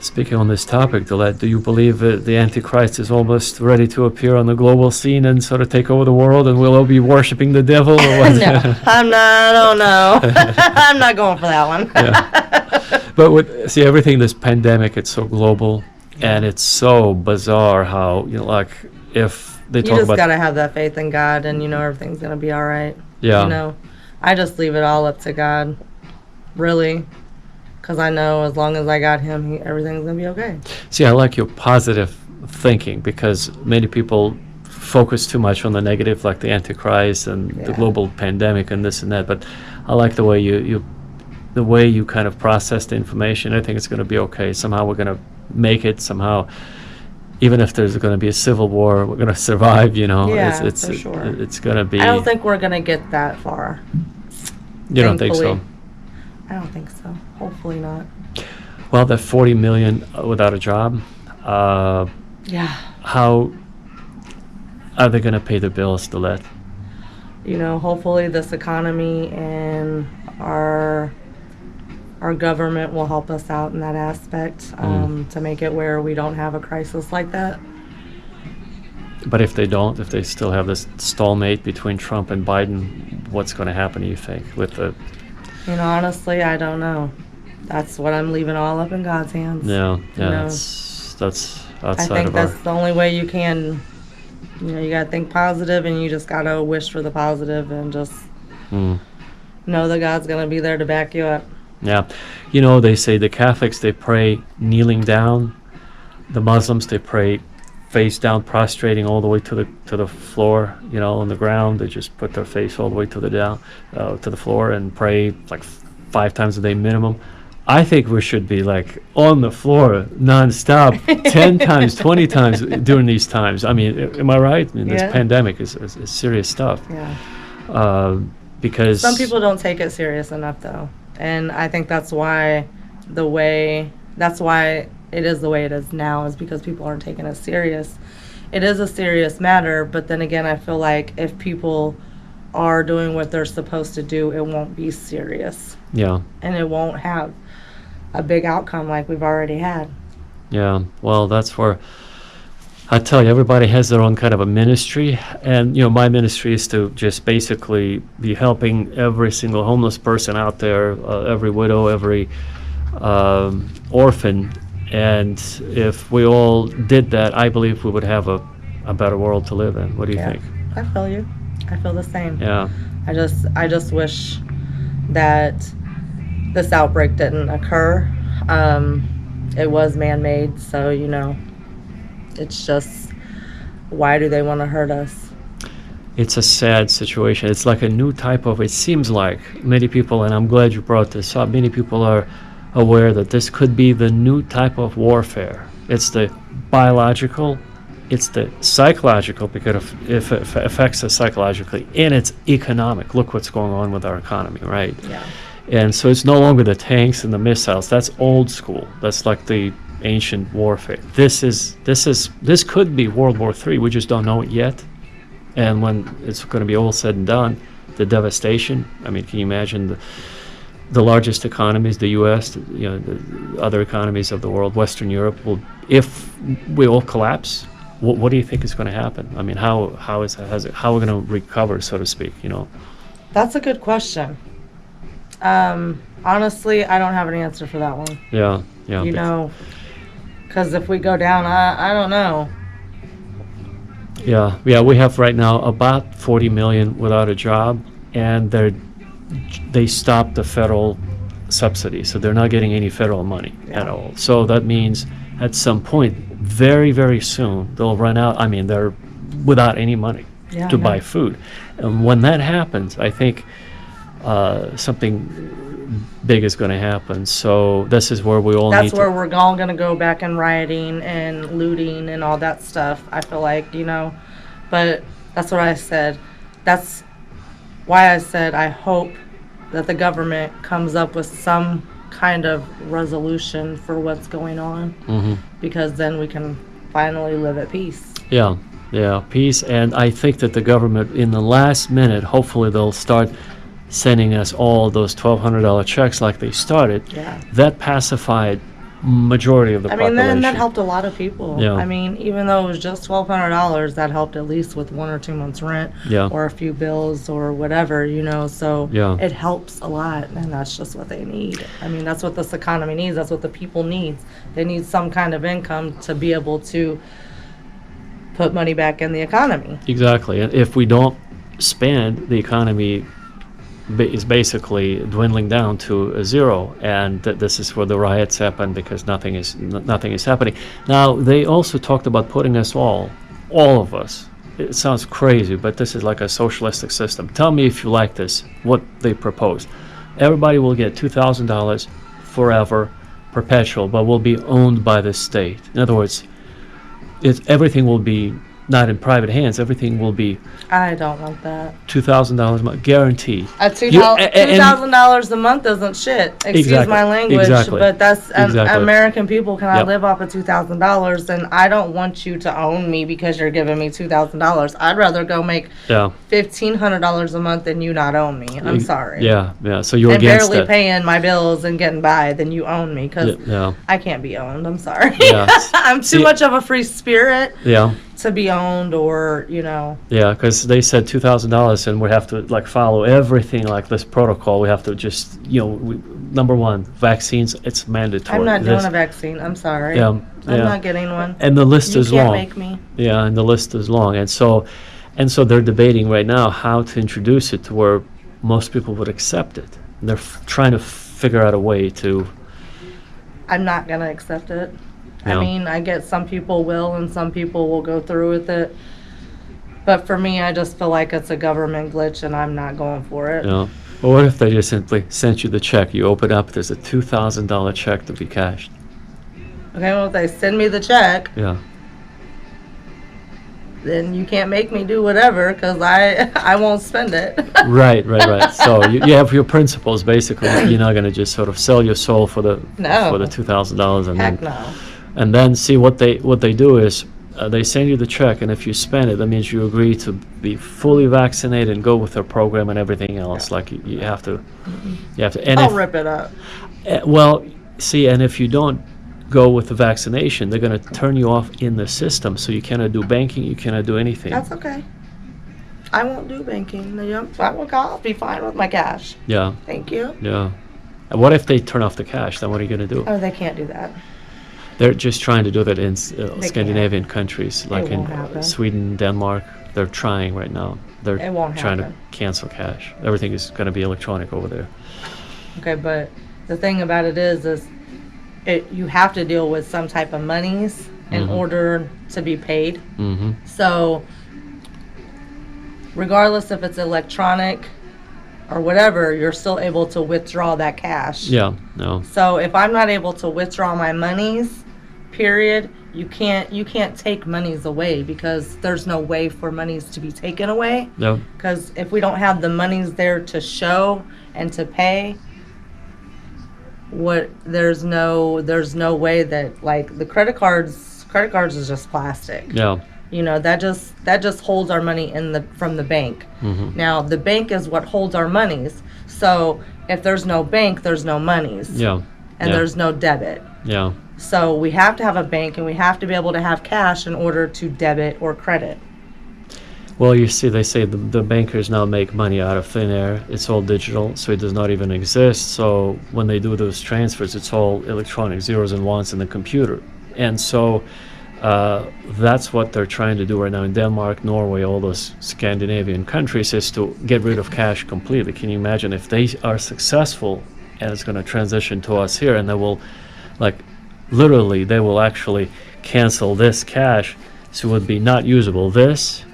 Speaking on this topic, Dilette, do you believe that the Antichrist is almost ready to appear on the global scene and sort of take over the world, and we'll all be worshiping the devil? Or what? No, I'm not. I don't know. I'm not going for that one. Yeah. But see, everything, this pandemic, it's so global, and it's so bizarre how, like, if they You talk just about... gotta have that faith in God, and everything's gonna be all right. Yeah. I just leave it all up to God, really, because I know as long as I got Him, everything's gonna be okay. See, I like your positive thinking, because many people focus too much on the negative, like the Antichrist and the global pandemic and this and that. But I like the way you kind of process the information. I think it's going to be okay. Somehow we're going to make it. Somehow, even if there's going to be a civil war, we're going to survive. Yeah, it's for sure. It's going to be. I don't think we're gonna get that far. You don't think so? I don't think so. Hopefully not. Well, that 40 million without a job. Yeah. How are they going to pay their bills, Dilette? Hopefully this economy and our government will help us out in that aspect, to make it where we don't have a crisis like that. But if they still have this stalemate between Trump and Biden, what's going to happen, do you think, with the... Honestly, I don't know. That's what I'm leaving all up in God's hands. Yeah, that's outside I think of our... that's the only way you can, you got to think positive, and you just got to wish for the positive and just know that God's going to be there to back you up. Yeah. They say the Catholics, they pray kneeling down. The Muslims, they pray face down, prostrating all the way to the floor, on the ground. They just put their face all the way to the floor and pray like 5 times a day minimum. I think we should be like on the floor nonstop, 10 times, 20 times during these times. I mean, am I right? I mean, this pandemic is serious stuff. Yeah. Because some people don't take it serious enough, though, and I think that's why it is the way it is now, is because people aren't taking it serious. It is a serious matter, but then again, I feel like if people are doing what they're supposed to do, it won't be serious. Yeah. And it won't have a big outcome like we've already had. Yeah. Well, that's where I tell you, everybody has their own kind of a ministry, and my ministry is to just basically be helping every single homeless person out there, every widow, every orphan. And if we all did that, I believe we would have a better world to live in. What do you think? I feel you. I feel the same. Yeah. I just wish that this outbreak didn't occur. It was man-made, so it's just, why do they want to hurt us? It's a sad situation. It's like a new type of, it seems like many people, and I'm glad you brought this up, many people are aware that this could be the new type of warfare. It's the biological, it's the psychological, because if it affects us psychologically, and it's economic. Look what's going on with our economy, right? Yeah. And so it's no longer the tanks and the missiles. That's old school. That's like the ancient warfare. This could be World War III. We just don't know it yet. And when it's going to be all said and done, the devastation. I mean, can you imagine the largest economies, the U.S., the other economies of the world, Western Europe, if we all collapse, what do you think is going to happen? I mean, how are we going to recover, so to speak? That's a good question. Honestly, I don't have an answer for that one. Yeah. Because if we go down, I don't know. Yeah. We have right now about 40 million without a job, and they stopped the federal subsidy, so they're not getting any federal money at all. So that means at some point, very, very soon, they'll run out. I mean, they're without any money to buy food. And when that happens, I think something big is going to happen. So this is where we all That's where we're all going to go back and rioting and looting and all that stuff, I feel like, But that's what I said. That's why I said I hope that the government comes up with some kind of resolution for what's going on, because then we can finally live at peace. Yeah, peace. And I think that the government, in the last minute, hopefully they'll start sending us all those $1,200 checks like they started. Yeah. That pacified majority of the I mean, population. that helped a lot of people. Yeah. I mean, even though it was just $1,200, that helped at least with 1 or 2 months rent Yeah. or a few bills or whatever, so Yeah. it helps a lot, and that's just what they need. I mean, that's what this economy needs. That's what the people need. They need some kind of income to be able to put money back in the economy. Exactly. And if we don't spend, the economy is basically dwindling down to a zero, and this is where the riots happen, because nothing is happening. Now, they also talked about putting us all of us. It sounds crazy, but this is like a socialistic system. Tell me if you like this, what they propose. Everybody will get $2,000 forever, perpetual, but will be owned by the state. In other words, everything will be not in private hands. Everything will be I don't want that. $2,000 a month, guaranteed. $2,000 a month isn't shit. Excuse Exactly, my language, exactly, but that's exactly. American people cannot Yep. live off of $2,000, and I don't want you to own me because you're giving me $2,000. I'd rather go make Yeah. $1,500 a month than you not own me. I'm sorry. Yeah, yeah. So you're And against barely that. paying my bills and getting by than you own me, because Yeah, I can't be owned. I'm sorry. Yeah. I'm too See- much of a free spirit yeah, to be owned, or yeah. Because they said $2,000, and we have to like follow everything like this protocol. We have to just number one, vaccines. It's mandatory. I'm not doing This- a vaccine. I'm sorry. Yeah, I'm yeah. not getting one. And the list You is can't long. make me. Yeah, and the list is long, and so they're debating right now how to introduce it to where most people would accept it. They're trying to figure out a way to. I'm not gonna accept it. Yeah. I mean, I get some people will and some people will go through with it. But for me, I just feel like it's a government glitch and I'm not going for it. Well, what if they just simply sent you the check? You open up, there's a $2,000 check to be cashed. Okay, well, if they send me the check, Yeah, then you can't make me do whatever, because I won't spend it. right. So you have your principles, basically. You're not going to just sort of sell your soul for the No. $2,000, and Heck then no. and then see what they do is they send you the check, and if you spend it, that means you agree to be fully vaccinated and go with their program and everything else. Like you have to, and I'll if, rip it up. well, see, and if you don't go with the vaccination, they're going to turn you off in the system, so you cannot do banking, you cannot do anything. That's okay. I won't do banking. I'll be fine with my cash. Yeah, Thank you. yeah. And what if they turn off the cash? Then what are you going to do? Oh, they can't do that. They're just trying to do that in Scandinavian countries, like in won't happen. Sweden, Denmark. They're trying right now. They're It won't trying happen. to cancel cash. Everything is going to be electronic over there. Okay, but the thing about it is you have to deal with some type of monies in Mhm. order to be paid. Mm-hmm. So regardless if it's electronic or whatever, you're still able to withdraw that cash. Yeah, no. So if I'm not able to withdraw my monies, period, you can't take monies away, because there's no way for monies to be taken away. No. Because if we don't have the monies there to show and to pay, there's no way that, like, the credit cards is just plastic. Yeah. That just holds our money from the bank. Mm-hmm. Now the bank is what holds our monies. So if there's no bank, there's no monies. Yeah. And yeah. there's no debit. Yeah. So we have to have a bank, and we have to be able to have cash in order to debit or credit. Well, you see, they say the bankers now make money out of thin air. It's all digital, so it does not even exist. So when they do those transfers, it's all electronic, zeros and ones in the computer. And so that's what they're trying to do right now in Denmark, Norway, all those Scandinavian countries, is to get rid of cash completely. Can you imagine if they are successful, and it's going to transition to us here, and they will, like, literally, they will actually cancel this cash, so it would be not usable. This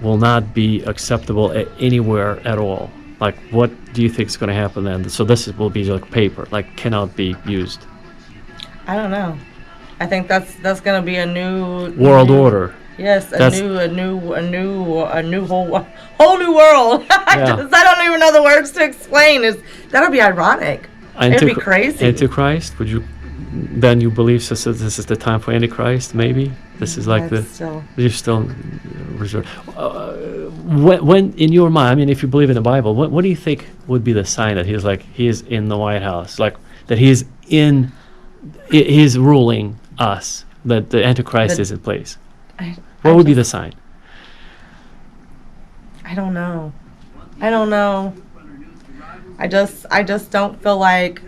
will not be acceptable anywhere at all. Like, what do you think is going to happen then? So this will be like paper, like cannot be used. I don't know. I think that's going to be a new World order. Yes, That's- a new whole new world. I Yeah. don't even know the words to explain. That'll be ironic. It'd be crazy. Antichrist? Would you? Then you believe this is the time for Antichrist? Maybe this is like you're still reserved. When in your mind, I mean, if you believe in the Bible, what do you think would be the sign that he is in the White House, like that he is in he's ruling us, that the Antichrist is in place. What would be the sign? I don't know. I don't know. I just don't feel like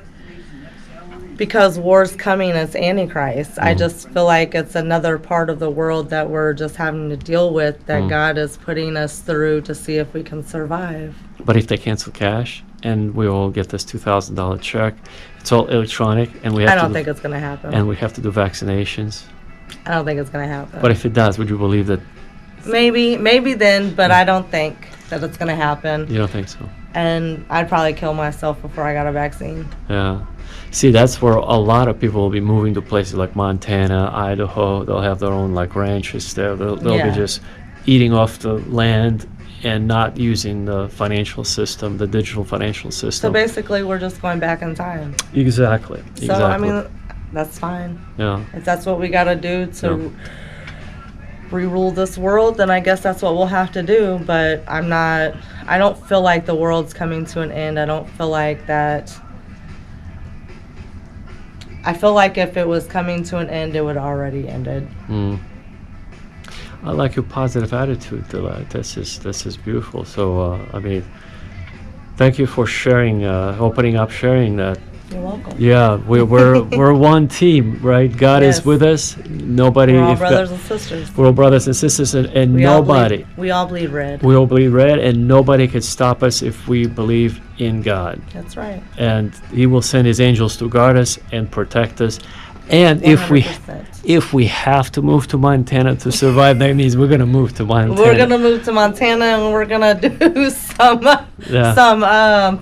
because war's coming, it's Antichrist. I just feel like it's another part of the world that we're just having to deal with, that God is putting us through to see if we can survive. But if they cancel cash and we all get this $2,000 check, it's all electronic, and we have I to don't think it's going to happen. and we have to do vaccinations. I don't think it's going to happen. But if it does, would you believe that? Maybe then, but I don't think that it's going to happen. You don't think so? And I'd probably kill myself before I got a vaccine. Yeah. See, that's where a lot of people will be moving to places like Montana, Idaho. They'll have their own like ranches there. They'll Yeah. be just eating off the land and not using the financial system, the digital financial So system. basically, we're just going back in time. Exactly. So, I mean, that's fine. Yeah. If that's what we got to do to re-rule this world, then I guess that's what we'll have to do. But I don't feel like the world's coming to an end. I don't feel like that. I feel like if it was coming to an end, it would already ended. I like your positive attitude to that. This is beautiful. So, I mean, thank you for sharing, opening up, sharing that. You're welcome. Yeah, we're one team, right? God is Yes. with us. Nobody. We're all if God- brothers and sisters. We're all brothers and sisters, and We nobody. we all bleed red. We all believe red, and nobody can stop us if we believe in God. That's right. And He will send His angels to guard us and protect us. And if we 100%. have to move to Montana to survive, that means we're gonna move to Montana. We're gonna move to Montana and we're gonna do some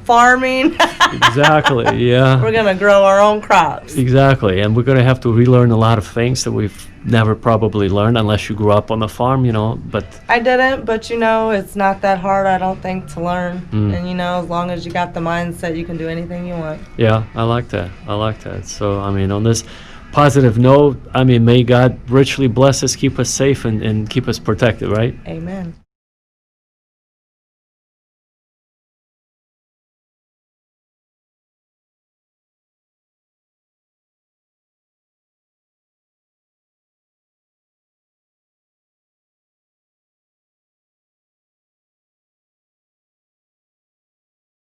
farming. Exactly. Yeah. We're gonna grow our own crops. Exactly, and we're going to have to relearn a lot of things that we've never probably learned unless you grew up on the farm, But I didn't, but it's not that hard, I don't think, to learn. And as long as you got the mindset, you can do anything you want. yeah, I like that. So, I mean, on this positive note, I mean, may God richly bless us, keep us safe, and keep us protected, right? Amen.